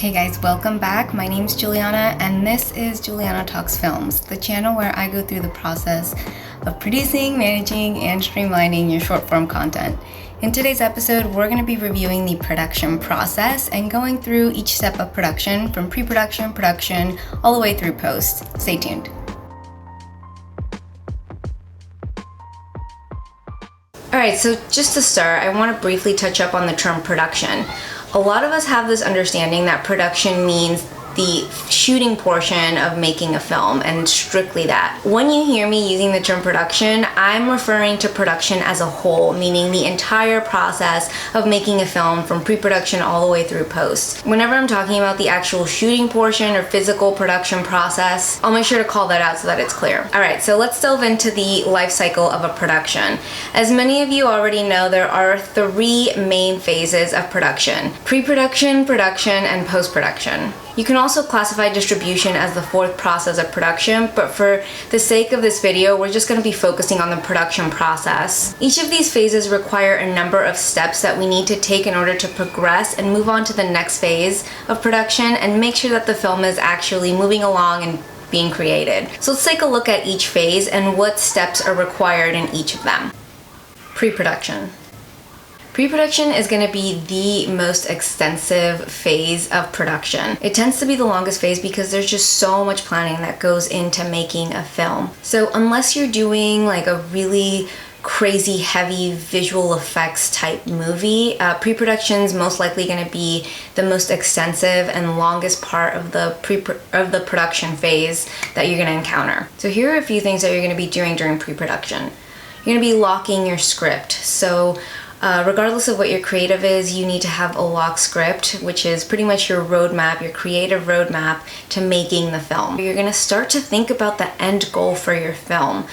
Hey guys, welcome back. My name's Juliana and this is Juliana Talks Films, the channel where I go through the process of producing, managing, and streamlining your short form content. In today's episode, we're going to be reviewing the production process and going through each step of production from pre-production, production, all the way through post. Stay tuned. Alright, so just to start, I want to briefly touch up on the term production. A lot of us have this understanding that production means the shooting portion of making a film, and strictly that. When you hear me using the term production, I'm referring to production as a whole, meaning the entire process of making a film from pre-production all the way through post. Whenever I'm talking about the actual shooting portion or physical production process, I'll make sure to call that out so that it's clear. Alright, so let's delve into the life cycle of a production. As many of you already know, there are three main phases of production: pre-production, production, and post-production. You can also classify distribution as the fourth process of production, but for the sake of this video, we're just going to be focusing on the production process. Each of these phases require a number of steps that we need to take in order to progress and move on to the next phase of production and make sure that the film is actually moving along and being created. So let's take a look at each phase and what steps are required in each of them. Pre-production. Pre-production is going to be the most extensive phase of production. It tends to be the longest phase because there's just so much planning that goes into making a film. So unless you're doing like a really crazy heavy visual effects type movie, pre-production is most likely going to be the most extensive and longest part of the production phase that you're going to encounter. So here are a few things that you're going to be doing during pre-production. You're going to be locking your script. So regardless of what your creative is, you need to have a lock script, which is pretty much your roadmap, your creative roadmap to making the film. You're going to start to think about the end goal for your film.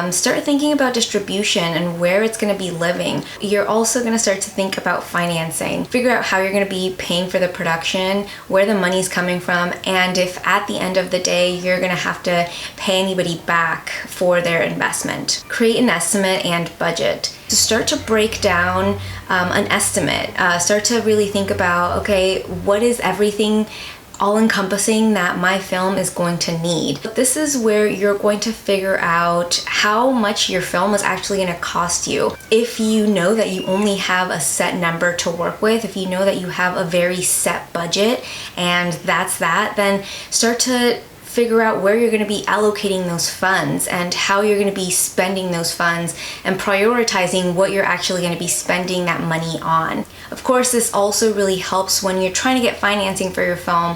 Start thinking about distribution and where it's going to be living. You're also going to start to think about financing. Figure out how you're going to be paying for the production, where the money's coming from, and if at the end of the day you're going to have to pay anybody back for their investment. Create an estimate and budget. So start to break down an estimate. Start to really think about, okay, what is everything all-encompassing that my film is going to need. This is where you're going to figure out how much your film is actually going to cost you. If you know that you only have a set number to work with, if you know that you have a very set budget and that's that, then start to figure out where you're going to be allocating those funds and how you're going to be spending those funds and prioritizing what you're actually going to be spending that money on. Of course, this also really helps when you're trying to get financing for your film.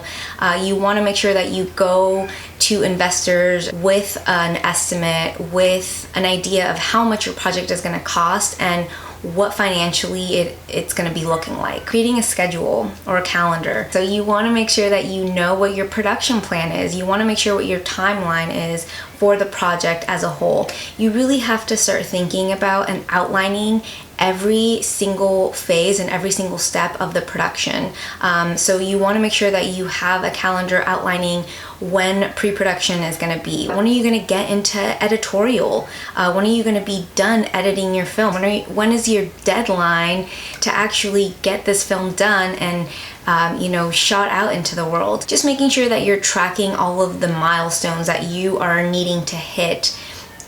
You want to make sure that you go to investors with an estimate, with an idea of how much your project is going to cost and what financially it's going to be looking like. Creating a schedule or a calendar. So you want to make sure that you know what your production plan is. You want to make sure what your timeline is for the project as a whole. You really have to start thinking about and outlining every single phase and every single step of the production. So you want to make sure that you have a calendar outlining when pre-production is going to be. When are you going to get into editorial? When are you going to be done editing your film? When is your deadline to actually get this film done and shot out into the world? Just making sure that you're tracking all of the milestones that you are needing to hit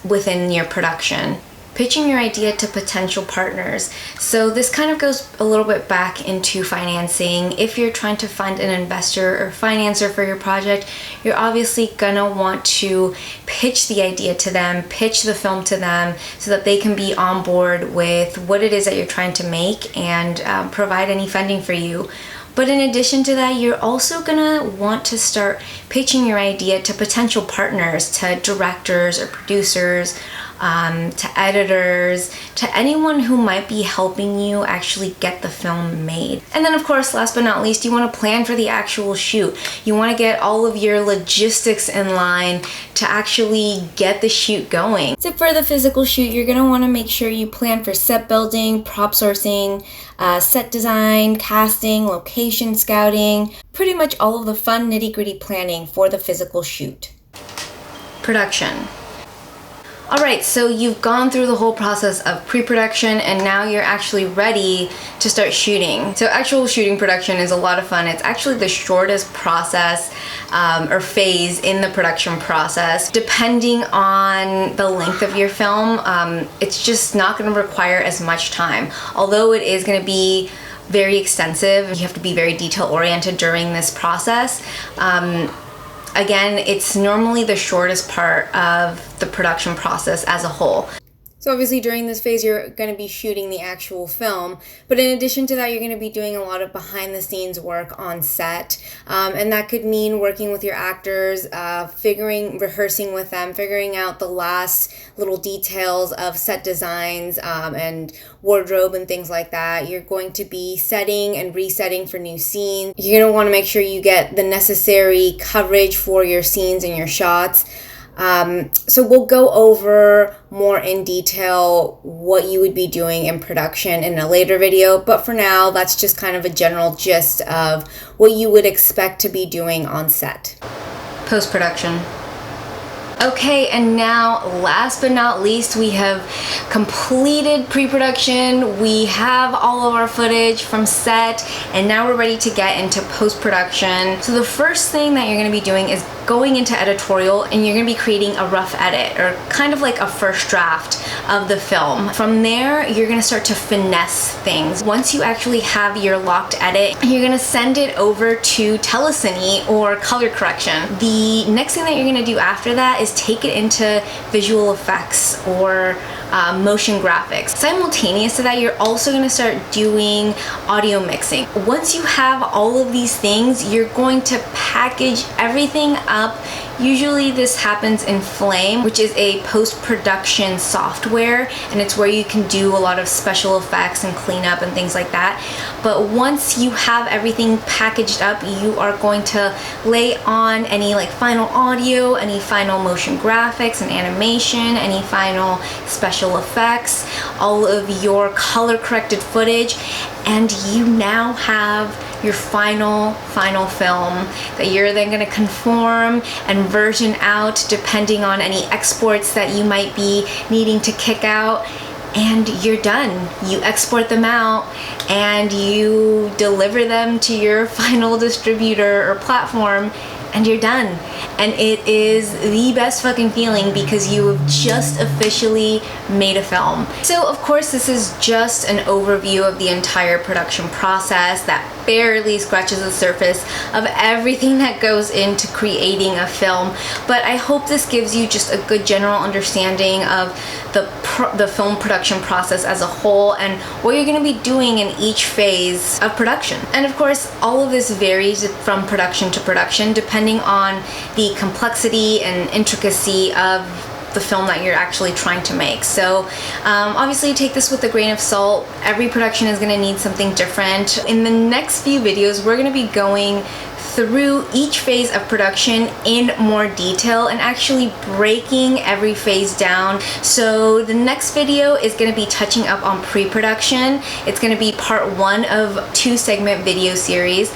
within your production. Pitching your idea to potential partners. So this kind of goes a little bit back into financing. If you're trying to find an investor or financer for your project, you're obviously gonna want to pitch the idea to them, pitch the film to them so that they can be on board with what it is that you're trying to make and provide any funding for you. But in addition to that, you're also gonna want to start pitching your idea to potential partners, to directors or producers, to editors, to anyone who might be helping you actually get the film made. And then of course, last but not least, you want to plan for the actual shoot. You want to get all of your logistics in line to actually get the shoot going. So for the physical shoot, you're going to want to make sure you plan for set building, prop sourcing, set design, casting, location scouting, pretty much all of the fun nitty-gritty planning for the physical shoot. Production. Alright, so you've gone through the whole process of pre-production and now you're actually ready to start shooting. So actual shooting production is a lot of fun. It's actually the shortest process or phase in the production process. Depending on the length of your film, it's just not going to require as much time. Although it is going to be very extensive, you have to be very detail oriented during this process. Again, it's normally the shortest part of the production process as a whole. So obviously during this phase you're going to be shooting the actual film, but in addition to that you're going to be doing a lot of behind the scenes work on set, and that could mean working with your actors, rehearsing with them, figuring out the last little details of set designs and wardrobe and things like that. You're going to be setting and resetting for new scenes. You're going to want to make sure you get the necessary coverage for your scenes and your shots. So we'll go over more in detail what you would be doing in production in a later video, but for now, that's just kind of a general gist of what you would expect to be doing on set. Post-production. Okay, and now last but not least, we have completed pre-production. We have all of our footage from set, and now we're ready to get into post-production. So the first thing that you're going to be doing is going into editorial, and you're going to be creating a rough edit, or kind of like a first draft of the film. From there, you're going to start to finesse things. Once you actually have your locked edit, you're going to send it over to Telecine or color correction. The next thing that you're going to do after that is take it into visual effects or motion graphics. Simultaneous to that, you're also going to start doing audio mixing. Once you have all of these things, you're going to package everything up. Usually this happens in Flame, which is a post-production software, and it's where you can do a lot of special effects and cleanup and things like that. But once you have everything packaged up, you are going to lay on any like final audio, any final motion graphics and animation, any final special effects, all of your color corrected footage, and you now have your final film that you're then going to conform and version out depending on any exports that you might be needing to kick out, and you're done. You export them out and you deliver them to your final distributor or platform, and you're done. And it is the best fucking feeling because you have just officially made a film. So of course this is just an overview of the entire production process that barely scratches the surface of everything that goes into creating a film, but I hope this gives you just a good general understanding of the film production process as a whole and what you're going to be doing in each phase of production. And of course all of this varies from production to production depending on the complexity and intricacy of the film that you're actually trying to make. So obviously take this with a grain of salt. Every production is going to need something different. In the next few videos we're going to be going through each phase of production in more detail and actually breaking every phase down. So the next video is going to be touching up on pre-production. It's going to be part 1 of 2-segment video series.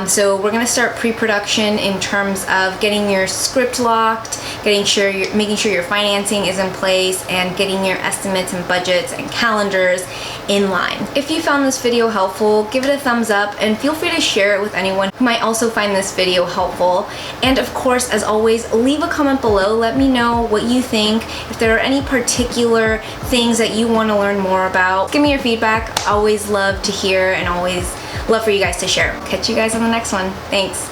So we're going to start pre-production in terms of getting your script locked, making sure your financing is in place, and getting your estimates and budgets and calendars in line. If you found this video helpful, give it a thumbs up and feel free to share it with anyone who might also find this video helpful. And of course, as always, leave a comment below. Let me know what you think. If there are any particular things that you want to learn more about, give me your feedback. Always love to hear and always love for you guys to share. Catch you guys on the next one. Thanks.